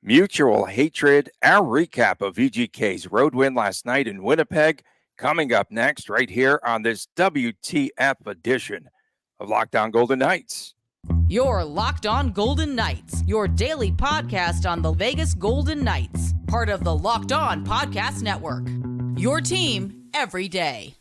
Mutual hatred, our recap of VGK's road win last night in Winnipeg, coming up next right here on this WTF edition of Locked On Golden Knights. Your Locked On Golden Knights, your daily podcast on the Vegas Golden Knights, part of the Locked On Podcast Network. Your team every day.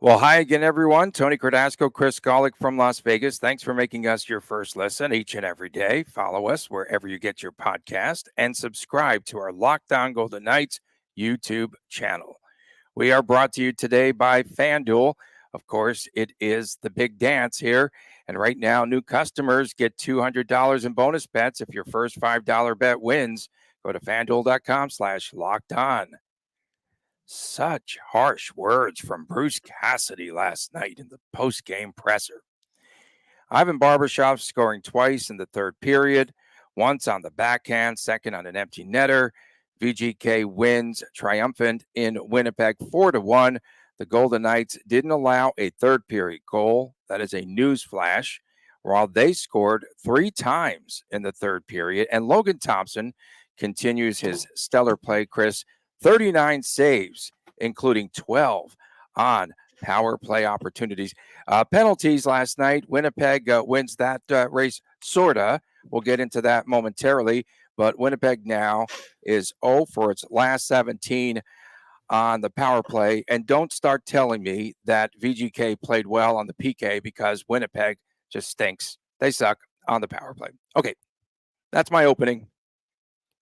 Well, hi again, everyone. Tony Cardasco, Chris Golick from Las Vegas. Thanks for making us your first listen each and every day. Follow us wherever you get your podcast and subscribe to our Locked On Golden Knights YouTube channel. We are brought to you today by FanDuel. Of course, it is the big dance here. And right now, new customers get $200 in bonus bets if your first $5 bet wins. Go to FanDuel.com/lockedon. Such harsh words from Bruce Cassidy last night in the post-game presser. Ivan Barbashev scoring twice in the third period, once on the backhand, second on an empty netter. VGK wins triumphant in Winnipeg 4-1. The Golden Knights didn't allow a third period goal. That is a news flash. While they scored 3 times in the third period, and Logan Thompson continues his stellar play, Chris. 39 saves, including 12 on power play opportunities. Penalties last night. Winnipeg wins that race, sorta. We'll get into that momentarily. But Winnipeg now is 0 for its last 17 on the power play. And don't start telling me that VGK played well on the PK because Winnipeg just stinks. They suck on the power play. Okay, that's my opening.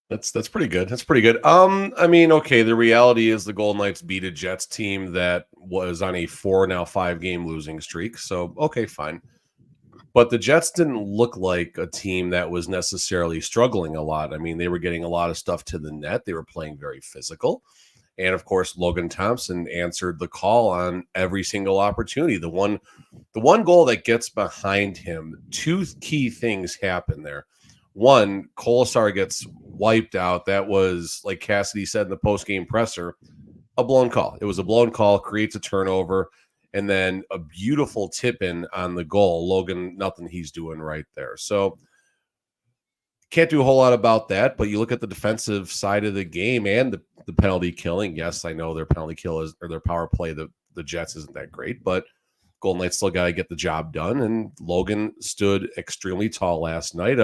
That's pretty good. That's pretty good. I mean, okay, the reality is the Golden Knights beat a Jets team that was on a 5-game losing streak. So, okay, fine. But the Jets didn't look like a team that was necessarily struggling a lot. I mean, they were getting a lot of stuff to the net. They were playing very physical. And of course, Logan Thompson answered the call on every single opportunity. The one goal that gets behind him, 2 key things happen there. One, Kolesar gets wiped out. That was, like Cassidy said in the post-game presser, a blown call. It was a blown call, creates a turnover, and then a beautiful tip-in on the goal. Logan, nothing he's doing right there. So can't do a whole lot about that, but you look at the defensive side of the game and the penalty killing. Yes, I know their penalty kill is, or their power play, the Jets isn't that great, but Golden Knights still got to get the job done, and Logan stood extremely tall last night.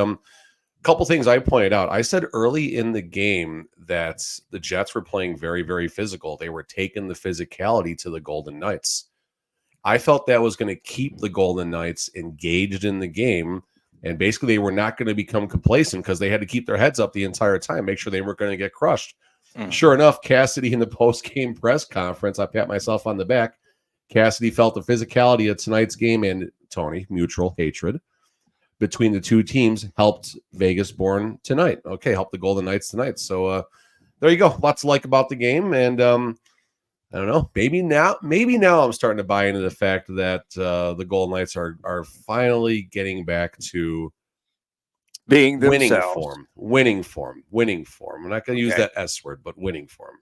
Couple things I pointed out. I said early in the game that the Jets were playing very, very physical. They were taking the physicality to the Golden Knights. I felt that was going to keep the Golden Knights engaged in the game, and basically they were not going to become complacent because they had to keep their heads up the entire time, make sure they weren't going to get crushed. Sure enough, Cassidy in the post-game press conference, I pat myself on the back, Cassidy felt the physicality of tonight's game, and Tony, mutual hatred between the two teams helped Vegas-born tonight. Okay, helped the Golden Knights tonight. So there you go. Lots to like about the game. And I don't know, maybe now I'm starting to buy into the fact that the Golden Knights are finally getting back to being themselves. Winning form. I'm not going to use that S word, but winning form.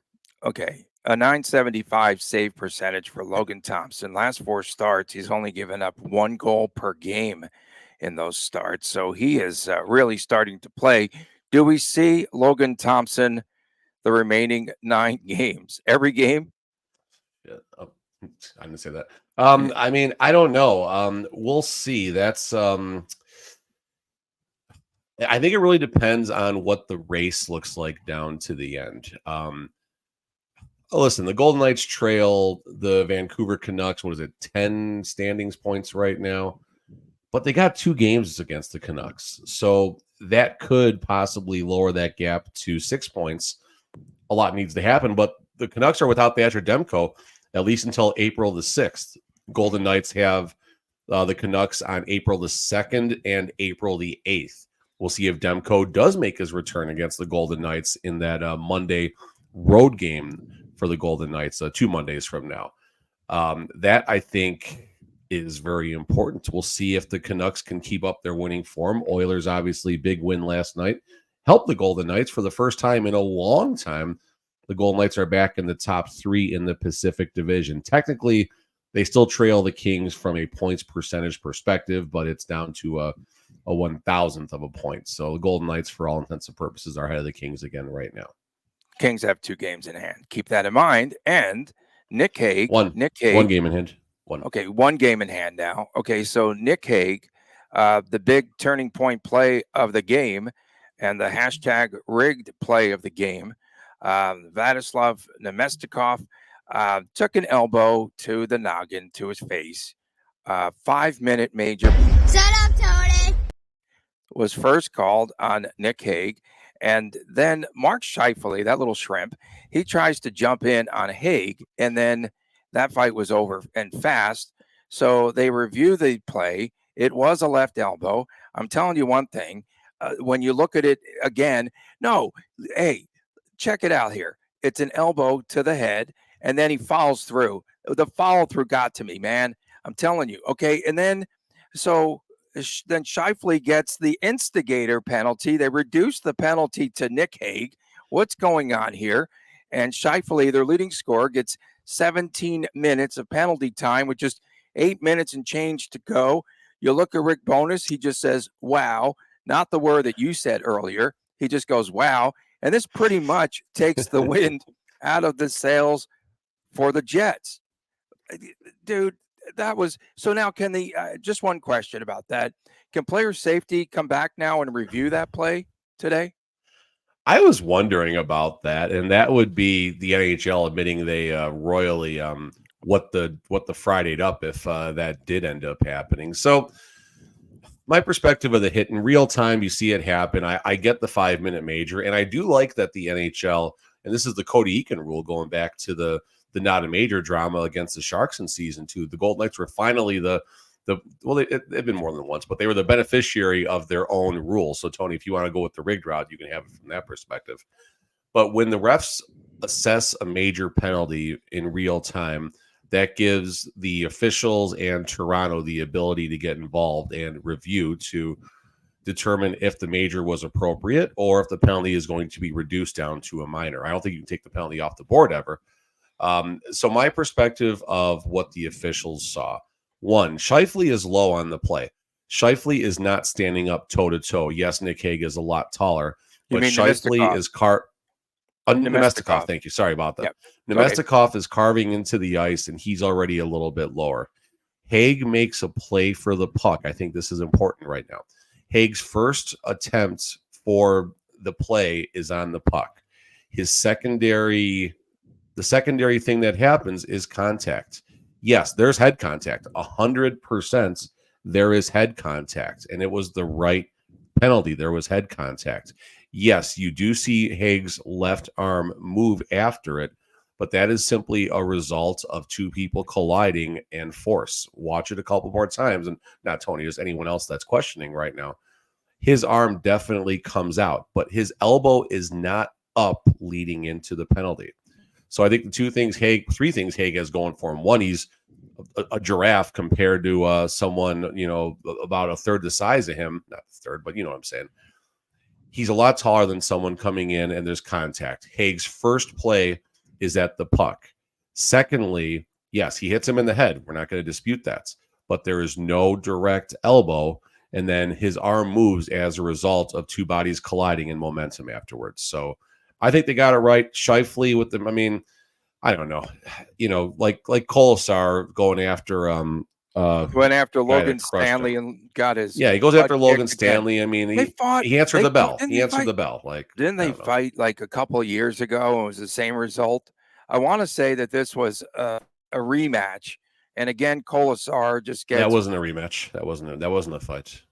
Okay. A .975 save percentage for Logan Thompson. Last 4 starts, he's only given up 1 goal per game in those starts. So he is really starting to play. Do we see Logan Thompson the remaining 9 games? Every game? Yeah, I didn't say that. I mean, I don't know. We'll see. That's I think it really depends on what the race looks like down to the end. Listen, the Golden Knights trail the Vancouver Canucks. What is it? 10 standings points right now. But they got 2 games against the Canucks. So that could possibly lower that gap to 6 points. A lot needs to happen, but the Canucks are without Thatcher Demko at least until April the 6th. Golden Knights have the Canucks on April the 2nd and April the 8th. We'll see if Demko does make his return against the Golden Knights in that Monday road game for the Golden Knights 2 Mondays from now. That, I think, is very important. We'll see if the Canucks can keep up their winning form. Oilers, obviously, big win last night, helped the Golden Knights for the first time in a long time. The Golden Knights are back in the top 3 in the Pacific Division. Technically, they still trail the Kings from a points percentage perspective, but it's down to a 1,000th of a point. So the Golden Knights, for all intents and purposes, are ahead of the Kings again right now. Kings have 2 games in hand. Keep that in mind. And Nick Hague. One game in hand. Okay, 1 game in hand now. Okay, so Nick Hague, the big turning point play of the game and the hashtag rigged play of the game, Vladislav Nemestikov took an elbow to the noggin, to his face. 5-minute major. Shut up, Tony. Was first called on Nick Hague. And then Mark Scheifele, that little shrimp, he tries to jump in on Hague, and then that fight was over and fast. So they review the play. It was a left elbow. I'm telling you one thing. When you look at it again, no, hey, check it out here. It's an elbow to the head, and then he follows through. The follow-through got to me, man. I'm telling you. Okay, and then then Scheifele gets the instigator penalty. They reduce the penalty to Nick Hague. What's going on here? And Scheifele, their leading scorer, gets 17 minutes of penalty time with just 8 minutes and change to go. You look at Rick Bowness, he just says, wow, not the word that you said earlier. He just goes, wow. And this pretty much takes the wind out of the sails for the Jets. Dude, that was so. Now can the just one question about that, can player safety come back now and review that play today? I was wondering about that, and that would be the NHL admitting they royally what the Friday'd up if that did end up happening. So my perspective of the hit in real time, you see it happen. I get the 5-minute major, and I do like that the NHL, and this is the Cody Eakin rule going back to the not a major drama against the Sharks in season 2. The Golden Knights were finally they've been more than once, but they were the beneficiary of their own rule. So Tony, if you want to go with the rigged route, you can have it from that perspective. But when the refs assess a major penalty in real time, that gives the officials and Toronto the ability to get involved and review to determine if the major was appropriate or if the penalty is going to be reduced down to a minor. I don't think you can take the penalty off the board ever. So my perspective of what the officials saw: 1, Scheifele is low on the play. Scheifele is not standing up toe-to-toe. Yes, Nick Hague is a lot taller, but Scheifele is Nemestikov. Thank you. Sorry about that. Yep. Nemestikov is carving into the ice, and he's already a little bit lower. Hague makes a play for the puck. I think this is important right now. Hague's first attempt for the play is on the puck. The secondary thing that happens is contact. Yes, there's head contact. 100% there is head contact, and it was the right penalty. There was head contact. Yes, you do see Hague's left arm move after it, but that is simply a result of 2 people colliding and force. Watch it a couple more times, and not Tony, just anyone else that's questioning right now. His arm definitely comes out, but his elbow is not up leading into the penalty. So I think the 3 things Hague has going for him. 1, he's a giraffe compared to someone, about a third the size of him. Not a third, but you know what I'm saying. He's a lot taller than someone coming in, and there's contact. Hague's first play is at the puck. Secondly, yes, he hits him in the head. We're not going to dispute that. But there is no direct elbow, and then his arm moves as a result of 2 bodies colliding in momentum afterwards. So I think they got it right. Scheifele with them. I mean, I don't know. Like Kolesar going after went after Logan Stanley and got his. Yeah, he goes after Logan Stanley. Again. I mean, he answered the bell. He answered the bell. Didn't they fight like a couple of years ago? And it was the same result. I want to say that this was a rematch, and again, Kolesar just gets. That wasn't a rematch. That wasn't a fight.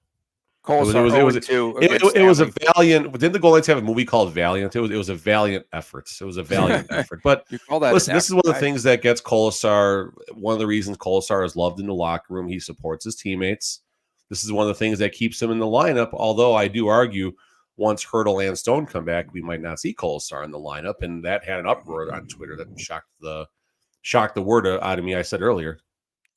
It was a valiant. Didn't the Golden Knights have a movie called Valiant? It was a valiant effort. It was a valiant effort. But listen, this is one of the things that gets Kolesar. One of the reasons Kolesar is loved in the locker room. He supports his teammates. This is one of the things that keeps him in the lineup. Although I do argue, once Hurdle and Stone come back, we might not see Kolesar in the lineup, and that had an uproar on Twitter that shocked the word out of me. I said earlier.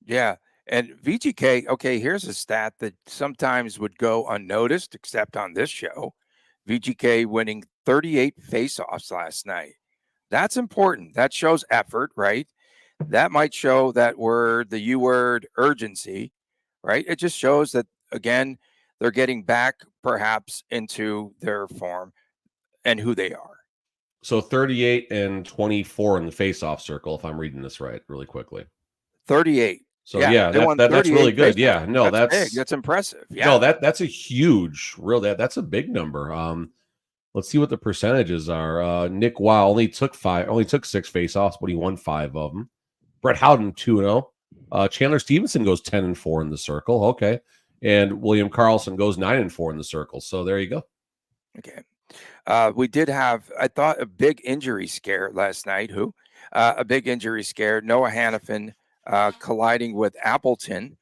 Yeah. And VGK, okay, here's a stat that sometimes would go unnoticed, except on this show. VGK winning 38 faceoffs last night. That's important. That shows effort, right? That might show that word, the U word, urgency, right? It just shows that, again, they're getting back perhaps into their form and who they are. So 38 and 24 in the face-off circle, if I'm reading this right, really quickly. 38. So Yeah, yeah, they won that's really 38 good. faceoffs. Yeah, no, That's big. that's That's impressive. no, Yeah. that's a huge, real that's a big number. Let's see what the percentages are. Nick Wow only took 6 face-offs, but he won 5 of them. Brett Howden 2-0. Chandler Stevenson goes 10-4 in the circle. Okay. And William Carlson goes 9-4 in the circle. So there you go. Okay. We did have, I thought, a big injury scare last night. Who? A big injury scare. Noah Hannafin colliding with Appleton,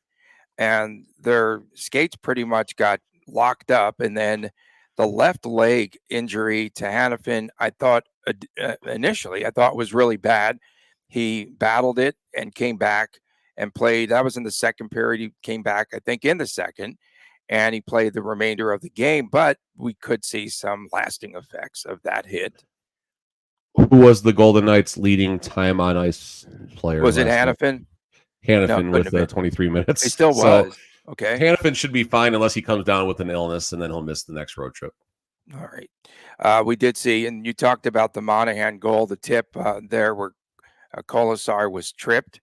and their skates pretty much got locked up. And then the left leg injury to Hannafin, I thought initially, I thought was really bad. He battled it and came back and played. That was in the second period. He came back, I think, in the second, and he played the remainder of the game. But we could see some lasting effects of that hit. Who was the Golden Knights' leading time on ice player? Was it Hannafin? Hannafin with 23 minutes. He still was. Okay. Hannafin should be fine unless he comes down with an illness, and then he'll miss the next road trip. All right. We did see, and you talked about the Monahan goal, the tip there where Kolasar was tripped.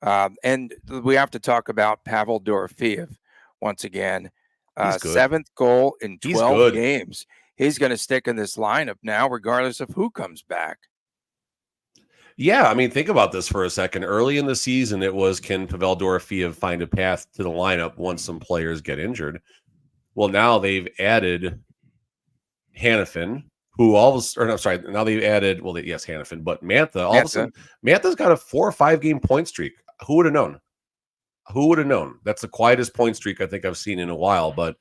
And we have to talk about Pavel Dorofeev once again. Seventh goal in 12 games. He's going to stick in this lineup now, regardless of who comes back. Yeah, I mean, think about this for a second. Early in the season, it was, can Pavel Dorofeev find a path to the lineup once some players get injured? Well, now they've added Hannafin, now they've added, Hannafin, but Mantha. All of a sudden, Mantha's got a 4 or 5 game point streak. Who would have known? Who would have known? That's the quietest point streak I think I've seen in a while, but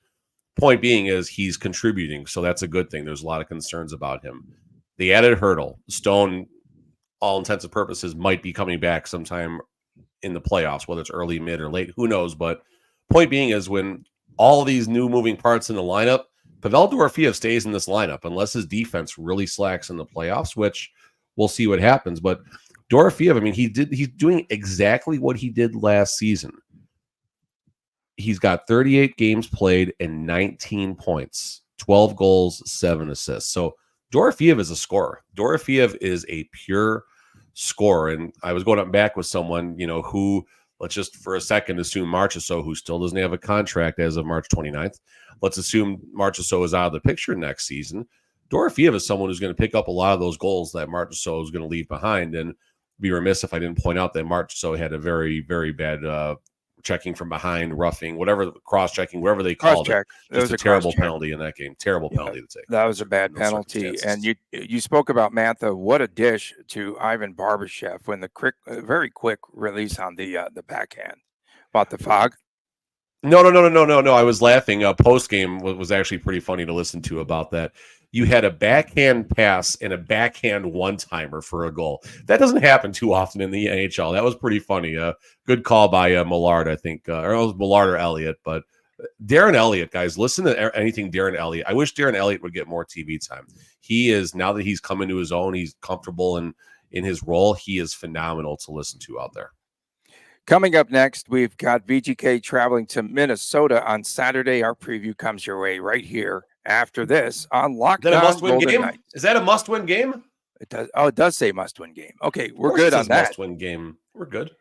point being is he's contributing, so that's a good thing. There's a lot of concerns about him. They added Hurdle. Stone, all intents and purposes, might be coming back sometime in the playoffs, whether it's early, mid, or late, who knows? But point being is, when all these new moving parts in the lineup, Pavel Dorofeev stays in this lineup unless his defense really slacks in the playoffs, which we'll see what happens. But Dorofeev, I mean, he's doing exactly what he did last season. He's got 38 games played and 19 points, 12 goals, 7 assists. So Dorofeev is a scorer. Dorofeev is a pure scorer. And I was going up back with someone, who, let's just for a second assume Marchessault, who still doesn't have a contract as of March 29th. Let's assume Marchessault is out of the picture next season. Dorofeev is someone who's going to pick up a lot of those goals that Marchessault is going to leave behind. And be remiss if I didn't point out that Marchessault had a very, very bad checking from behind, roughing, whatever, cross-checking, whatever they called it. Just a terrible penalty in that game. Terrible penalty to take. That was a bad penalty. And you spoke about Mantha. What a dish to Ivan Barbashev when the very quick release on the backhand. About the fog? No. I was laughing. Post-game was actually pretty funny to listen to about that. You had a backhand pass and a backhand one-timer for a goal. That doesn't happen too often in the NHL. That was pretty funny. Good call by Millard, I think. Or it was Millard or Elliott. But Darren Elliott, guys, listen to anything Darren Elliott. I wish Darren Elliott would get more TV time. He is, now that he's come into his own, he's comfortable in his role. He is phenomenal to listen to out there. Coming up next, we've got VGK traveling to Minnesota on Saturday. Our preview comes your way right here after this on Locked On. Is that a must-win game? Is that a must-win game? It does. Oh, it does say must-win game. Okay, we're good on that. Must-win game. We're good.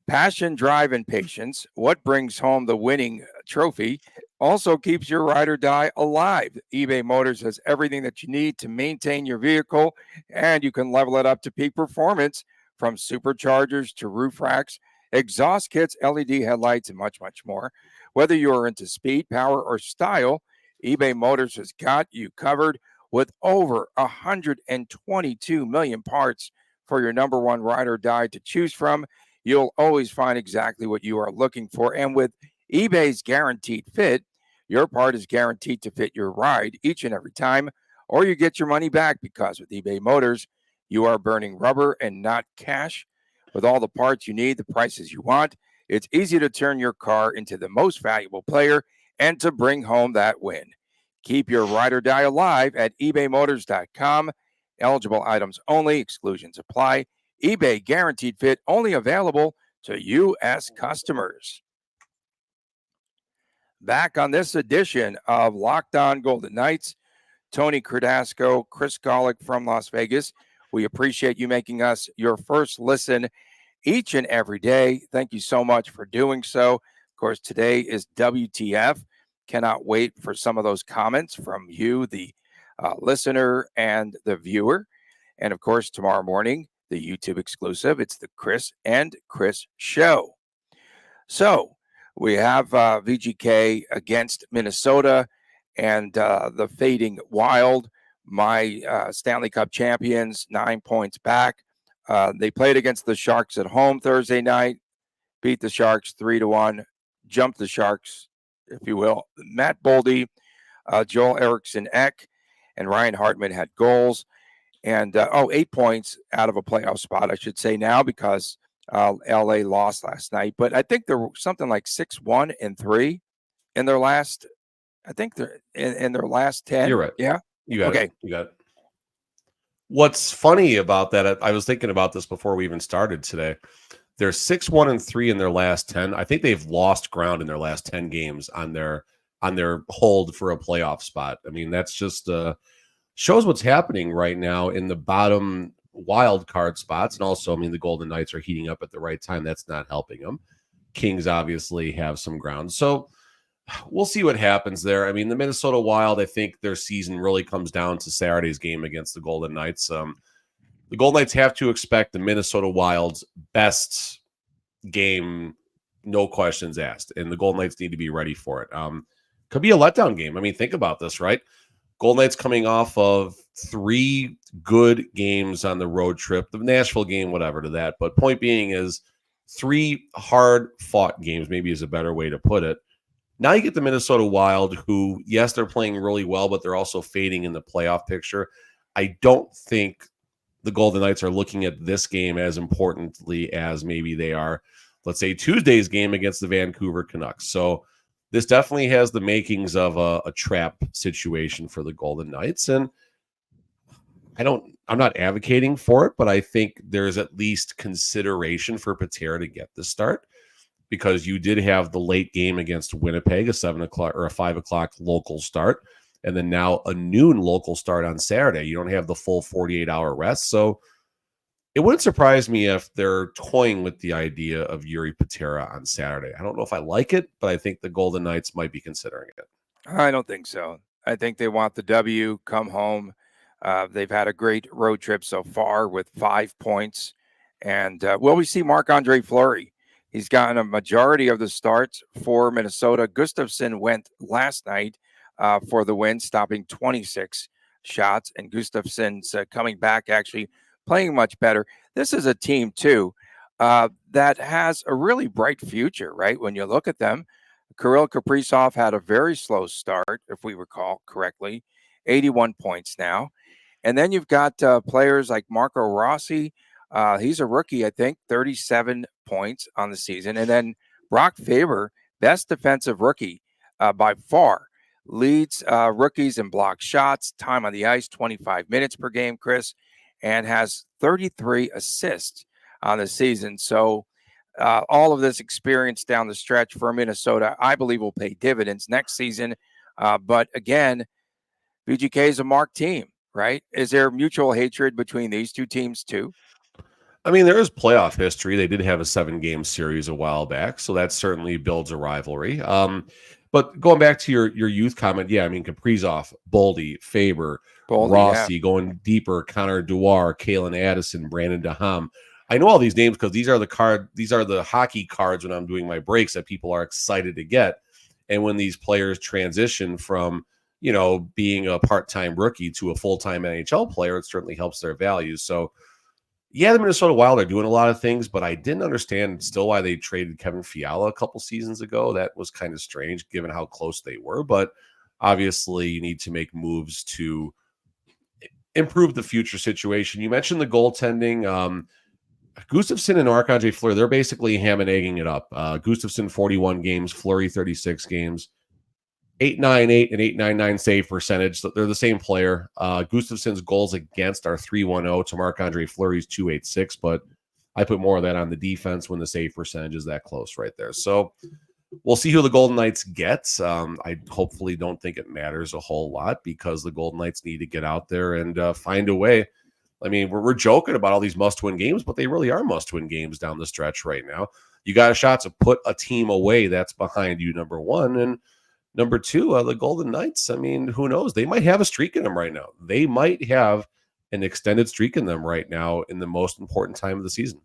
Passion, drive, and patience. What brings home the winning trophy also keeps your ride or die alive. eBay Motors has everything that you need to maintain your vehicle, and you can level it up to peak performance, from superchargers to roof racks, exhaust kits, LED headlights, and much, much more. Whether you are into speed, power, or style, eBay Motors has got you covered with over 122 million parts for your number one ride or die to choose from. You'll always find exactly what you are looking for. And with eBay's Guaranteed Fit, your part is guaranteed to fit your ride each and every time, or you get your money back, because with eBay Motors, you are burning rubber and not cash. With all the parts you need, the prices you want, It's easy to turn your car into the most valuable player and to bring home that win. Keep your ride or die alive at ebaymotors.com. Eligible items only, exclusions apply. eBay guaranteed fit only available to U.S. customers. Back on this edition of Locked On Golden Knights, Tony Cardasco, Chris Golick from Las Vegas. We appreciate you making us your first listen each and every day. Thank you so much for doing so. Of course, today is WTF. Cannot wait for some of those comments from you, the listener and the viewer. And of course, tomorrow morning, the YouTube exclusive. It's the Chris and Chris Show. So we have VGK against Minnesota and the fading Wild, my Stanley Cup champions, 9 points back. They played against the Sharks at home Thursday night, beat the Sharks 3-1, jumped the Sharks, if you will. Matt Boldy, Joel Eriksson Ek, and Ryan Hartman had goals. And 8 points out of a playoff spot, I should say now, because LA lost last night. But I think there were something like 6-1-3 in their last. I think they're in their last 10. You're right. Yeah. You got it. You got it. What's funny about that, I was thinking about this before we even started today. They're 6-1-3 in their last 10. I think they've lost ground in their last 10 games on their hold for a playoff spot. I mean, that's just shows what's happening right now in the bottom wild card spots. And also, I mean, the Golden Knights are heating up at the right time. That's not helping them. Kings obviously have some ground. So we'll see what happens there. I mean, the Minnesota Wild, I think their season really comes down to Saturday's game against the Golden Knights. The Golden Knights have to expect the Minnesota Wild's best game, no questions asked. And the Golden Knights need to be ready for it. Could be a letdown game. I mean, think about this, right? Golden Knights coming off of 3 good games on the road trip, the Nashville game, whatever to that. But point being is 3 hard-fought games, maybe is a better way to put it. Now you get the Minnesota Wild, who, yes, they're playing really well, but they're also fading in the playoff picture. I don't think the Golden Knights are looking at this game as importantly as maybe they are, let's say, Tuesday's game against the Vancouver Canucks. So this definitely has the makings of a trap situation for the Golden Knights. And I'm not advocating for it, but I think there's at least consideration for Patera to get the start, because you did have the late game against Winnipeg, a 7 o'clock or a 5 o'clock local start, and then now a noon local start on Saturday. You don't have the full 48-hour rest. So it wouldn't surprise me if they're toying with the idea of Yuri Patera on Saturday. I don't know if I like it, but I think the Golden Knights might be considering it. I don't think so. I think they want the W, come home. They've had a great road trip so far with 5 points. And will we see Marc-Andre Fleury? He's gotten a majority of the starts for Minnesota. Gustafsson went last night for the win, stopping 26 shots. And Gustafsson's coming back, actually playing much better. This is a team, too, that has a really bright future, right? When you look at them, Kirill Kaprizov had a very slow start, if we recall correctly, 81 points now. And then you've got players like Marco Rossi. He's a rookie, I think, 37 points on the season. And then Brock Faber, best defensive rookie by far, leads rookies in blocked shots, time on the ice, 25 minutes per game, Chris, and has 33 assists on the season. So all of this experience down the stretch for Minnesota, I believe, will pay dividends next season. But again, VGK is a marked team, right? Is there mutual hatred between these two teams too? I mean, there is playoff history. They did have a 7-game series a while back, so that certainly builds a rivalry. But going back to your youth comment, yeah, I mean, Kaprizov, Boldy, Faber, Rossi, going deeper, Connor Dewar, Kalen Addison, Brandon Deham. I know all these names because these are the hockey cards when I'm doing my breaks that people are excited to get. And when these players transition from, being a part-time rookie to a full-time NHL player, it certainly helps their value. So, yeah, the Minnesota Wild are doing a lot of things, but I didn't understand still why they traded Kevin Fiala a couple seasons ago. That was kind of strange given how close they were. But obviously, you need to make moves to improve the future situation. You mentioned the goaltending. Gustafsson and Marc-Andre Fleury, they're basically ham and egging it up. Gustafsson 41 games, Fleury 36 games, 898 and 899 save percentage. So they're the same player. Gustafsson's goals against are 310 to Marc-Andre Fleury's 286, but I put more of that on the defense when the save percentage is that close right there. So we'll see who the Golden Knights get. I hopefully don't think it matters a whole lot because the Golden Knights need to get out there and find a way. I mean, we're joking about all these must-win games, but they really are must-win games down the stretch right now. You got a shot to put a team away that's behind you, number one. And number two, the Golden Knights, I mean, who knows? They might have a streak in them right now. They might have an extended streak in them right now in the most important time of the season.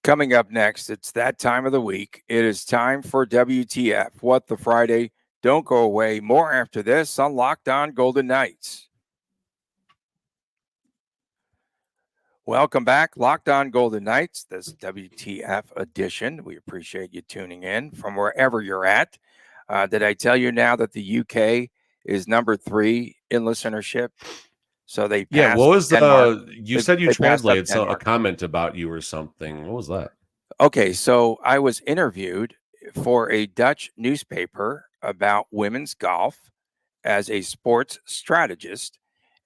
Coming up next, it's that time of the week. It is time for WTF, What the Friday. Don't go away. More after this on Locked On Golden Knights. Welcome back, Locked On Golden Knights, this WTF edition. We appreciate you tuning in from wherever you're at. Did I tell you now that the UK is number 3 in listenership? So they passed. What was Denmark. You said you translated a comment about you or something. What was that? Okay, so I was interviewed for a Dutch newspaper about women's golf as a sports strategist.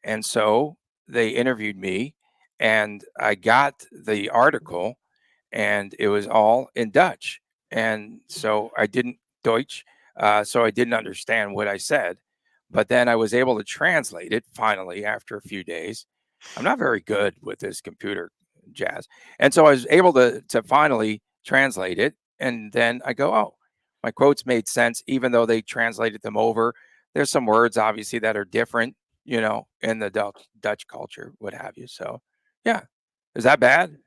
And so they interviewed me and I got the article and it was all in Dutch. And so I didn't Deutsch, so I didn't understand what I said. But then I was able to translate it finally after a few days. I'm not very good with this computer jazz. And so I was able to finally translate it. And then I go, oh, my quotes made sense, even though they translated them over. There's some words, obviously, that are different, in the Dutch culture, what have you. So, yeah. Is that bad?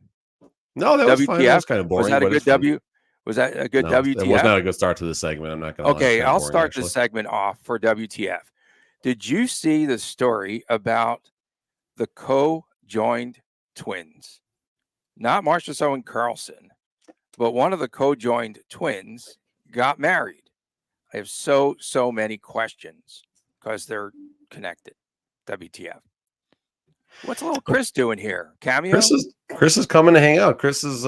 No, that was WTF? Fine. That was kind of boring. Was that a good W? Was that a good WTF? That was not a good start to the segment. I'm not going to. Okay, I'll start the segment off for WTF. Did you see the story about the co-joined twins? Not Marchessault and Carlson, but one of the co-joined twins got married. I have so many questions because they're connected. WTF. What's little Chris doing here? Cameo? Chris is coming to hang out. Chris is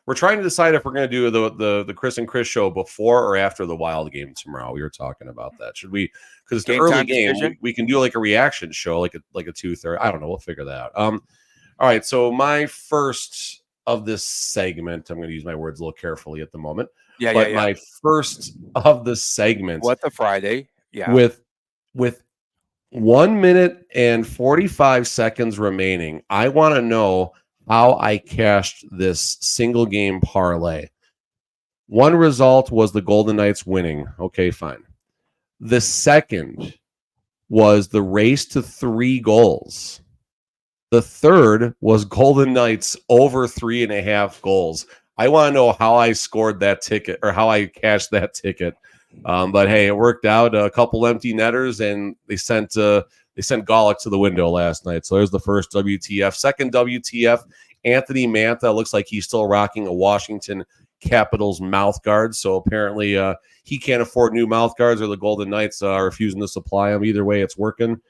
we're trying to decide if we're going to do the Chris and Chris show before or after the Wild game tomorrow. We were talking about that. Should we? Because it's the early game, we can do like a reaction show, like a 2:30. I don't know. We'll figure that out. All right. So my first of this segment, I'm going to use my words a little carefully at the moment. Yeah. My first of the segment. What the Friday? Yeah. With 1 minute and 45 seconds remaining, I want to know how I cashed this single game parlay. One result was the Golden Knights winning. Okay, fine. The second was the race to 3 goals. The third was Golden Knights over 3.5 goals. I want to know how I scored that ticket or how I cashed that ticket. But hey, it worked out. A couple empty netters, and they sent Golick to the window last night. So there's the first WTF. Second WTF, Anthony Mantha looks like he's still rocking a Washington Capitals mouth guard. So apparently he can't afford new mouth guards, or the Golden Knights are refusing to supply them. Either way, it's working.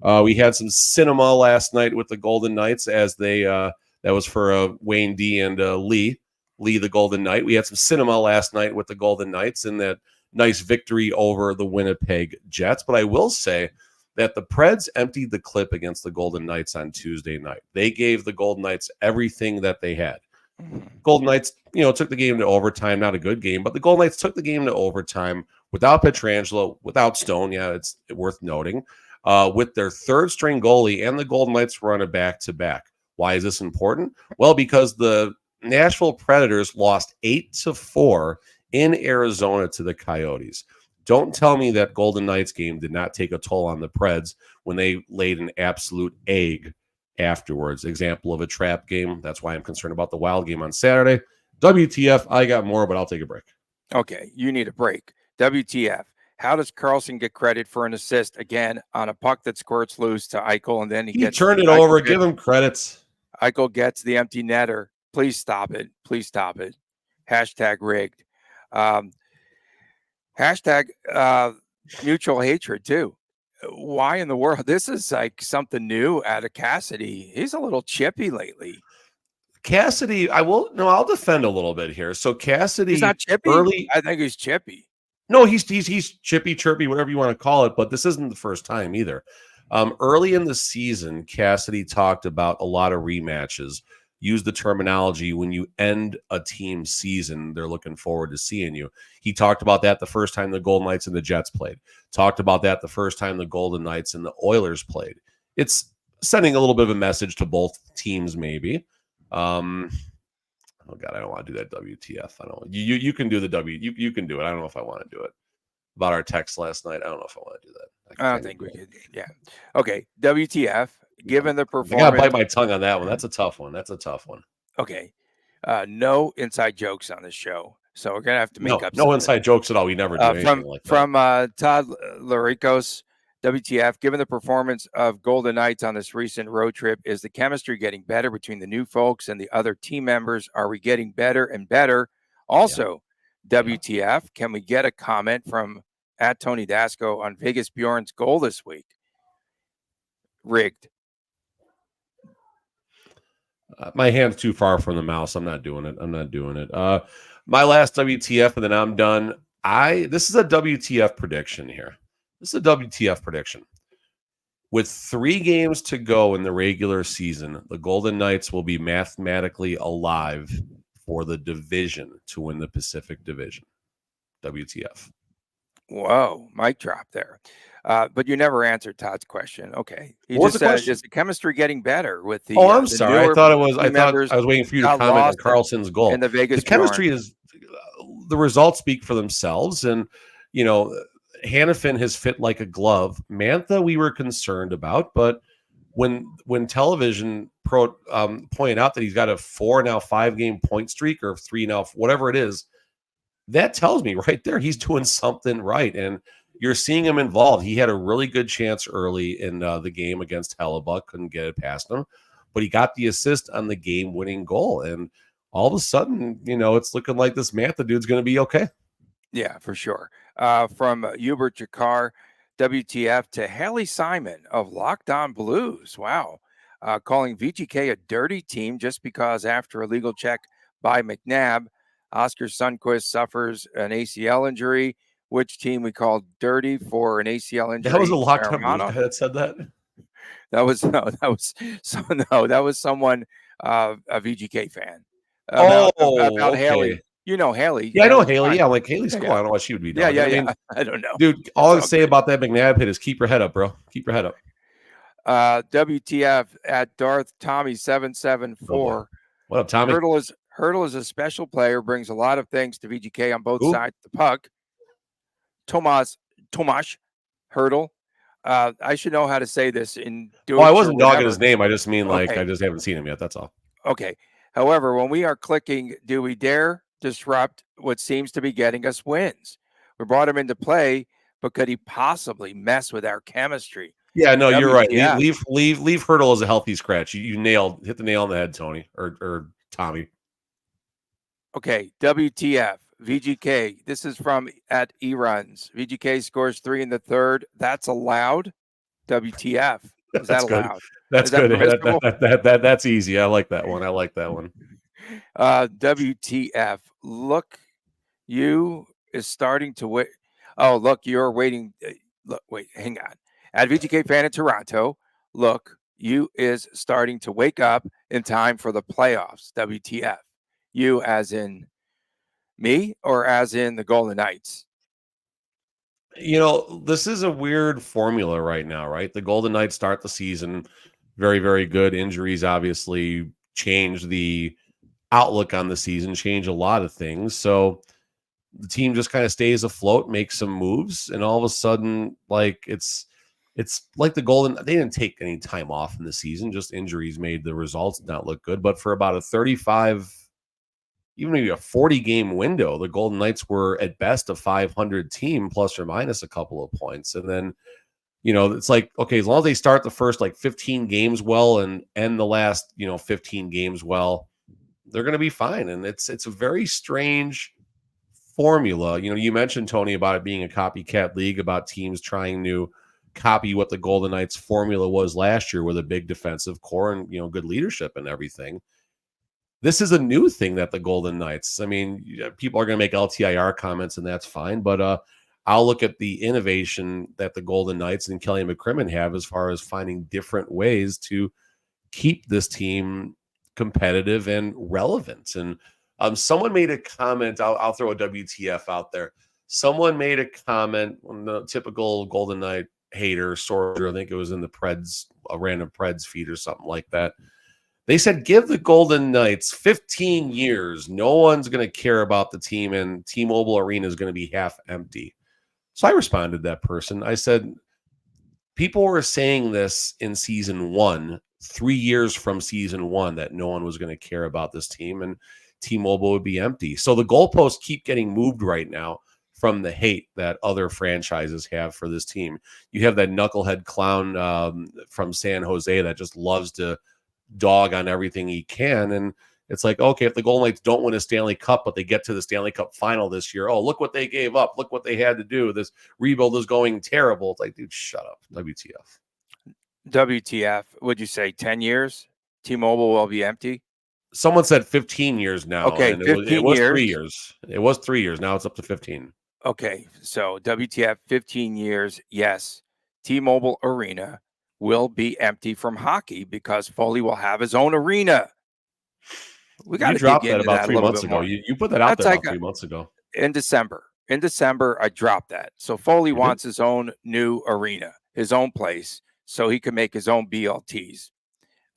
We had some cinema last night with the Golden Knights as they that was for Wayne D and Lee the Golden Knight. We had some cinema last night with the Golden Knights in that nice victory over the Winnipeg Jets. But I will say that the Preds emptied the clip against the Golden Knights on Tuesday night. They gave the Golden Knights everything that they had. Golden Knights, took the game to overtime. Not a good game, but the Golden Knights took the game to overtime without Pietrangelo, without Stone. Yeah, it's worth noting. With their third string goalie, and the Golden Knights were on a back-to-back. Why is this important? Well, because the Nashville Predators lost 8-4 in Arizona to the Coyotes. Don't tell me that Golden Knights game did not take a toll on the Preds when they laid an absolute egg afterwards. Example of a trap game. That's why I'm concerned about the Wild game on Saturday. WTF, I got more, but I'll take a break. Okay, you need a break. WTF. How does Carlson get credit for an assist again on a puck that squirts loose to Eichel, and then he turned it over? Give him credits. Eichel gets the empty netter. Please stop it. Please stop it. Hashtag rigged. Hashtag mutual hatred too. Why in the world? This is like something new out of Cassidy. He's a little chippy lately. Cassidy, I'll defend a little bit here. So Cassidy He's not chippy. early. I think he's chippy. No, he's chippy, chirpy, whatever you want to call it. But this isn't the first time either. Early in the season, Cassidy talked about a lot of rematches. Used the terminology when you end a team's season, they're looking forward to seeing you. He talked about that the first time the Golden Knights and the Jets played. Talked about that the first time the Golden Knights and the Oilers played. It's sending a little bit of a message to both teams, maybe. Oh God, I don't want to do that WTF. I don't. You can do the W. You can do it. I don't know if I want to do it. About our text last night, I don't know if I want to do that. I don't think we could. Yeah. Okay. WTF? Given the I performance, gotta bite my tongue on that one. That's a tough one. Okay. No inside jokes on this show, so we're gonna have to make up. No inside jokes at all. We never do anything like that. From Todd Laricos. WTF? Given the performance of Golden Knights on this recent road trip, is the chemistry getting better between the new folks and the other team members? Are we getting better and better? Also, WTF? Can we get a comment from at Tony Dasco on Vegas Bjorn's goal this week? Rigged. My hand's too far from the mouse. I'm not doing it. My last WTF, and then I'm done. This is a WTF prediction here. This is a WTF prediction. With 3 games to go in the regular season, the Golden Knights will be mathematically alive for the division to win the Pacific Division. WTF. Whoa, mic drop there. But you never answered Todd's question. Okay. He What was just the said, question? is the chemistry getting better with the I'm the sorry. I newer thought I members was waiting for you to got comment on lost Carlson's goal. in the Vegas The chemistry Bjorn? is the results speak for themselves, and Hannafin has fit like a glove. Mantha, we were concerned about, but when television pointed out that he's got a 5 game point streak, or 3 now, whatever it is, that tells me right there he's doing something right, and you're seeing him involved. He had a really good chance early in the game against Hellebuck, couldn't get it past him, but he got the assist on the game-winning goal, and all of a sudden, it's looking like this Mantha dude's going to be okay. Yeah, for sure. From Hubert Jakar, WTF to Haley Simon of Locked On Blues. Wow. Calling VGK a dirty team just because after a legal check by McNabb, Oscar Sundquist suffers an ACL injury. Which team we called dirty for an ACL injury? That was a Locked On Blues Paramano? guy that saad that. That was someone, a VGK fan. About okay. Haley. You know Haley. Yeah, I know Haley's Haley. fine. Yeah, I'm like, Haley's Yeah, cool. yeah. I don't know why she would be Yeah, down. yeah, I yeah. mean, I don't know. dude, all I all can say good. about that McNabb hit is keep your head up, bro. Keep your head up. WTF at Darth Tommy 774. What up, Tommy? Hurdle is a special player, brings a lot of things to VGK on both Who? sides of the puck. Tomas Hurdle. I should know how to say this in Deutsch. I wasn't or dogging whatever. his name. I just mean Okay. I just haven't seen him yet. That's all. Okay. However, when we are clicking, do we dare disrupt what seems to be getting us wins? We brought him into play, but could he possibly mess with our chemistry? Yeah, no, you're right. WTF. Leave Hurdle as a healthy scratch. You hit the nail on the head, Tony or Tommy. Okay, WTF, VGK. This is from at eRuns. VGK scores 3 in the third. That's allowed. WTF. Is that allowed? That's Is that good. permissible? That's easy. I like that one. WTF. Look, you is starting to wait. Oh, look, you're waiting. Look, wait, hang on. At VGK fan in Toronto, look, you is starting to wake up in time for the playoffs. WTF. You as in me or as in the Golden Knights? This is a weird formula right now, right? The Golden Knights start the season very, very good. Injuries obviously change the outlook on the season, change a lot of things. So the team just kind of stays afloat, makes some moves, and all of a sudden, it's like the they didn't take any time off in the season, just injuries made the results not look good. But for about a 35, even maybe a 40 game window, the Golden Knights were at best a 500 team, plus or minus a couple of points. And then, it's like, okay, as long as they start the first 15 games well and end the last, 15 games well, they're going to be fine. And it's a very strange formula. You mentioned, Tony, about it being a copycat league, about teams trying to copy what the Golden Knights formula was last year with a big defensive core and, good leadership and everything. this is a new thing that the Golden Knights, I mean, people are going to make LTIR comments and that's fine, but I'll look at the innovation that the Golden Knights and Kelly McCrimmon have as far as finding different ways to keep this team competitive and relevant. And someone made a comment. I'll throw a WTF out there. Someone made a comment on the typical Golden Knight hater, soldier. I think it was in the Preds, a random Preds feed or something like that. They said, give the Golden Knights 15 years. No one's going to care about the team, and T-Mobile Arena is going to be half empty. So I responded to that person. I said, people were saying this in season 1, 3 years from season 1, that no one was going to care about this team and T-Mobile would be empty. So the goalposts keep getting moved right now from the hate that other franchises have for this team. You have that knucklehead clown from San Jose that just loves to dog on everything he can. And it's like, okay, if the Golden Knights don't win a Stanley Cup, but they get to the Stanley Cup final this year, oh, look what they gave up. Look what they had to do. This rebuild is going terrible. It's like, dude, shut up. WTF. WTF. Would you say 10 years? T-Mobile will be empty? Someone said 15 years now. Okay, and 15 it was years. 3 years. It was 3 years. Now it's up to 15. Okay, so WTF, 15 years. Yes, T-Mobile Arena will be empty from hockey because Foley will have his own arena. We got to drop dig that into about that 3 a little months bit ago. more. You put that out That's there like about 3 months ago. In December. In December, I dropped that. So Foley Mhm. wants his own new arena, his own place, so he can make his own BLTs.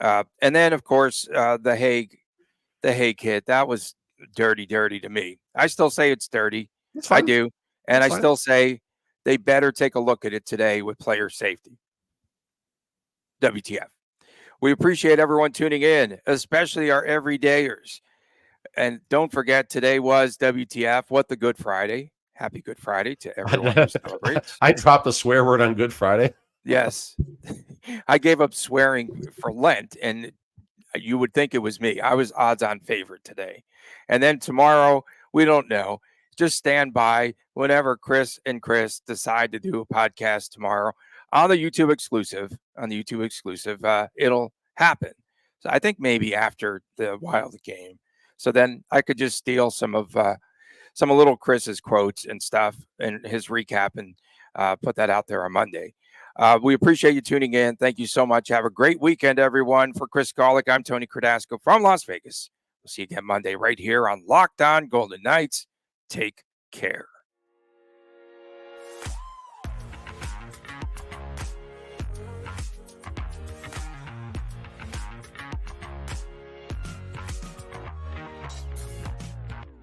And then, of course, the Hague hit. That was dirty to me. I still say it's dirty. It's I fine. do. And That's I fine. still say they better take a look at it today with player safety. WTF. We appreciate everyone tuning in, especially our everydayers. And don't forget, today was WTF. What the Good Friday. Happy Good Friday to everyone who celebrates. I dropped a swear word on Good Friday. Yes. I gave up swearing for Lent, and you would think it was me. I was odds-on favorite today. And then tomorrow, we don't know. Just stand by whenever Chris and Chris decide to do a podcast tomorrow on the YouTube exclusive. It'll happen. So I think maybe after the Wild game. So then I could just steal some of little Chris's quotes and stuff and his recap and put that out there on Monday. We appreciate you tuning in. Thank you so much. Have a great weekend, everyone. For Chris Golick, I'm Tony Cardasco from Las Vegas. We'll see you again Monday right here on Locked On Golden Knights. Take care.